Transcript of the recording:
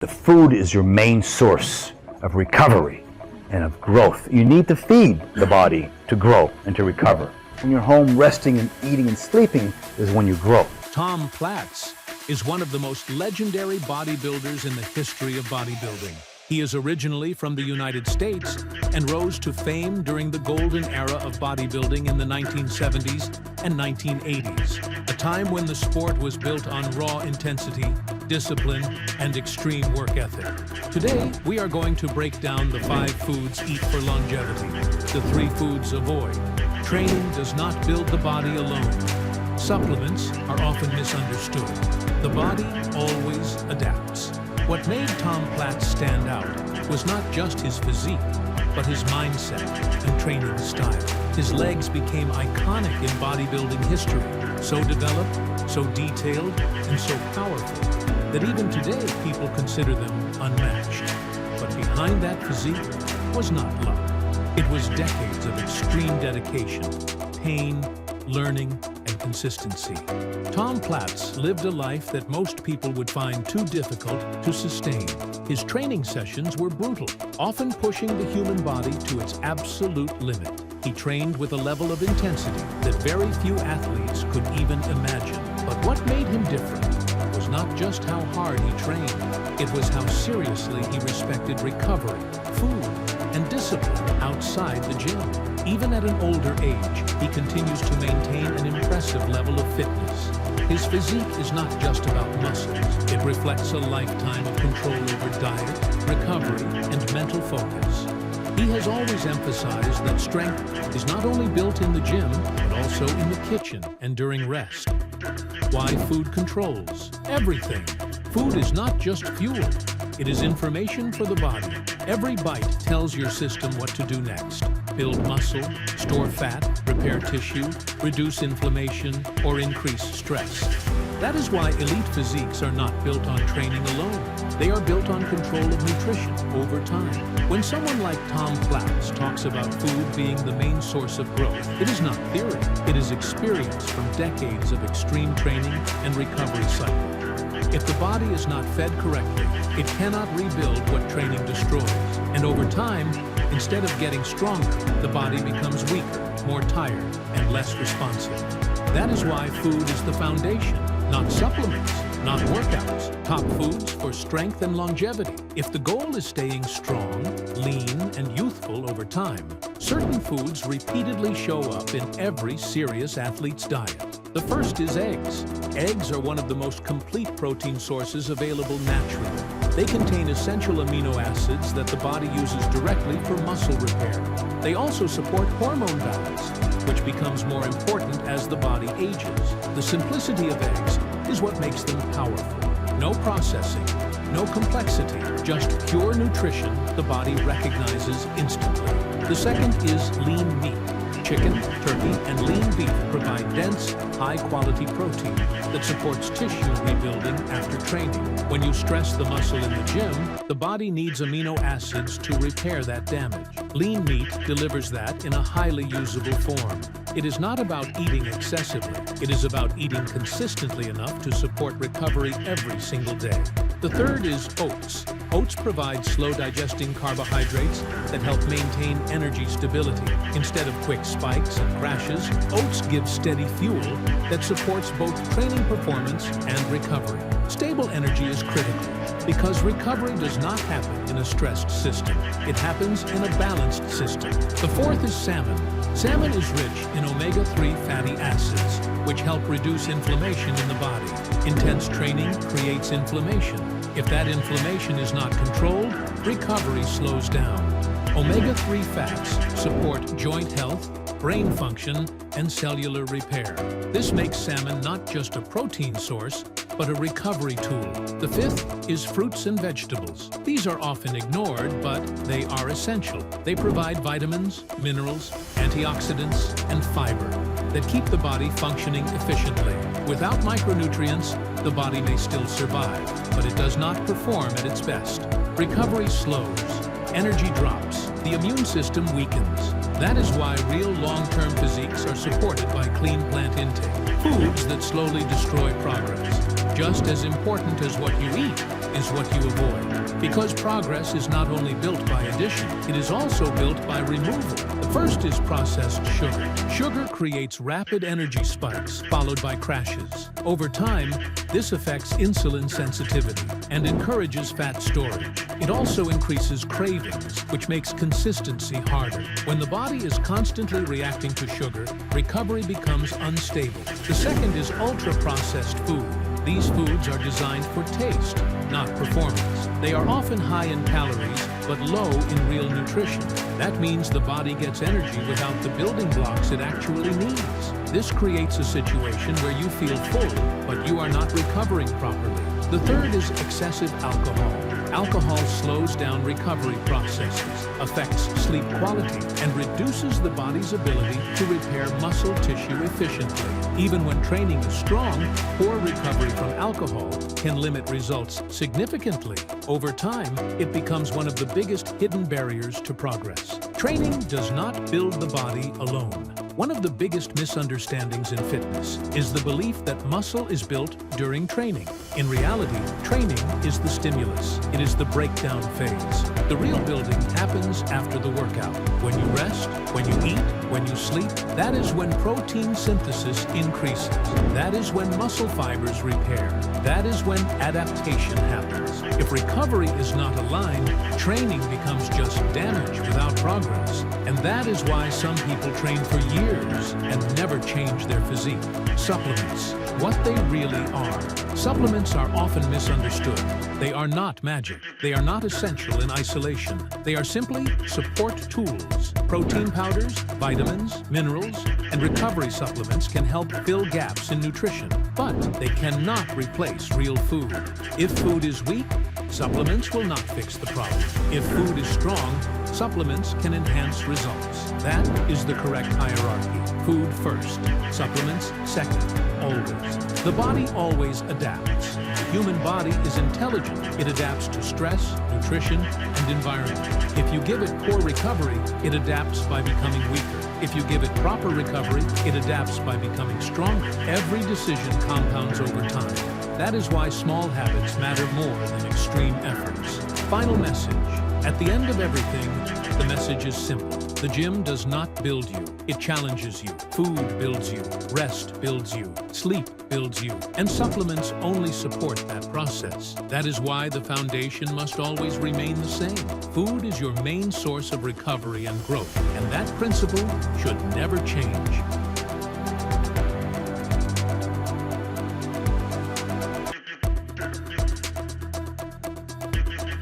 The food is your main source of recovery and of growth. You need to feed the body to grow and to recover. When you're home resting and eating and sleeping is when you grow. Tom Platz is one of the most legendary bodybuilders in the history of bodybuilding. He is originally from the United States and rose to fame during the golden era of bodybuilding in the 1970s and 1980s, a time when the sport was built on raw intensity, discipline, and extreme work ethic. Today, we are going to break down the 5 foods eat for longevity, the 3 foods avoid. Training does not build the body alone. Supplements are often misunderstood. The body always adapts. What made Tom Platz stand out was not just his physique, but his mindset and training style. His legs became iconic in bodybuilding history, so developed, so detailed, and so powerful that even today people consider them unmatched. But behind that physique was not luck. It was decades of extreme dedication, pain, learning, and consistency. Tom Platz lived a life that most people would find too difficult to sustain. His training sessions were brutal, often pushing the human body to its absolute limit. He trained with a level of intensity that very few athletes could even imagine. But what made him different was not just how hard he trained, it was how seriously he respected recovery, food, and discipline outside the gym. Even at an older age, he continues to maintain an impressive level of fitness. His physique is not just about muscles. It reflects a lifetime of control over diet, recovery, and mental focus. He has always emphasized that strength is not only built in the gym, but also in the kitchen and during rest. Why food controls everything. Food is not just fuel. It is information for the body. Every bite tells your system what to do next. Build muscle, store fat, repair tissue, reduce inflammation, or increase stress. That is why elite physiques are not built on training alone. They are built on control of nutrition over time. When someone like Tom Platz talks about food being the main source of growth, it is not theory. It is experience from decades of extreme training and recovery cycles. If the body is not fed correctly, it cannot rebuild what training destroys. And over time, instead of getting stronger, the body becomes weaker, more tired, and less responsive. That is why food is the foundation, not supplements, not workouts. Top foods for strength and longevity. If the goal is staying strong, lean, and youthful over time, certain foods repeatedly show up in every serious athlete's diet. The first is eggs. Eggs are one of the most complete protein sources available naturally. They contain essential amino acids that the body uses directly for muscle repair. They also support hormone balance, which becomes more important as the body ages. The simplicity of eggs is what makes them powerful. No processing, no complexity, just pure nutrition the body recognizes instantly. The second is lean meat. Chicken, turkey, and lean beef provide dense, high-quality protein that supports tissue rebuilding after training. When you stress the muscle in the gym, the body needs amino acids to repair that damage. Lean meat delivers that in a highly usable form. It is not about eating excessively. It is about eating consistently enough to support recovery every single day. The third is oats. Oats provide slow-digesting carbohydrates that help maintain energy stability. Instead of quick spikes and crashes, oats give steady fuel that supports both training performance and recovery. Stable energy is critical because recovery does not happen in a stressed system. It happens in a balanced system. The fourth is salmon. Salmon is rich in omega-3 fatty acids, which help reduce inflammation in the body. Intense training creates inflammation. If that inflammation is not controlled, recovery slows down. Omega-3 fats support joint health, brain function, and cellular repair. This makes salmon not just a protein source, but a recovery tool. The fifth is fruits and vegetables. These are often ignored, but they are essential. They provide vitamins, minerals, antioxidants, and fiber that keep the body functioning efficiently. Without micronutrients, the body may still survive, but it does not perform at its best. Recovery slows, energy drops, the immune system weakens. That is why real long-term physiques are supported by clean plant intake. Foods that slowly destroy progress. Just as important as what you eat is what you avoid. Because progress is not only built by addition, it is also built by removal. The first is processed sugar. Sugar creates rapid energy spikes, followed by crashes. Over time, this affects insulin sensitivity and encourages fat storage. It also increases cravings, which makes consistency harder. When the body is constantly reacting to sugar, recovery becomes unstable. The second is ultra-processed food. These foods are designed for taste, not performance. They are often high in calories, but low in real nutrition. That means the body gets energy without the building blocks it actually needs. This creates a situation where you feel full, but you are not recovering properly. The third is excessive alcohol. Alcohol slows down recovery processes, affects sleep quality, and reduces the body's ability to repair muscle tissue efficiently. Even when training is strong, poor recovery from alcohol can limit results significantly. Over time, it becomes one of the biggest hidden barriers to progress. Training does not build the body alone. One of the biggest misunderstandings in fitness is the belief that muscle is built during training. In reality, training is the stimulus. It is the breakdown phase. The real building happens after the workout. When you rest, when you eat, when you sleep, that is when protein synthesis increases. That is when muscle fibers repair. That is when adaptation happens. If recovery is not aligned, training becomes just damage without progress. And that is why some people train for years and never change their physique. Supplements, what they really are. Supplements are often misunderstood. They are not magic. They are not essential in isolation. They are simply support tools. Protein powders, vitamins, minerals, and recovery supplements can help fill gaps in nutrition, but they cannot replace real food. If food is weak, supplements will not fix the problem. If food is strong, supplements can enhance results. That is the correct hierarchy. Food first, supplements second, always. The body always adapts. The human body is intelligent. It adapts to stress, nutrition, and environment. If you give it poor recovery, it adapts by becoming weaker. If you give it proper recovery, it adapts by becoming stronger. Every decision compounds over time. That is why small habits matter more than extreme efforts. Final message. At the end of everything, the message is simple. The gym does not build you. It challenges you. Food builds you. Rest builds you. Sleep builds you. And supplements only support that process. That is why the foundation must always remain the same. Food is your main source of recovery and growth, and that principle should never change.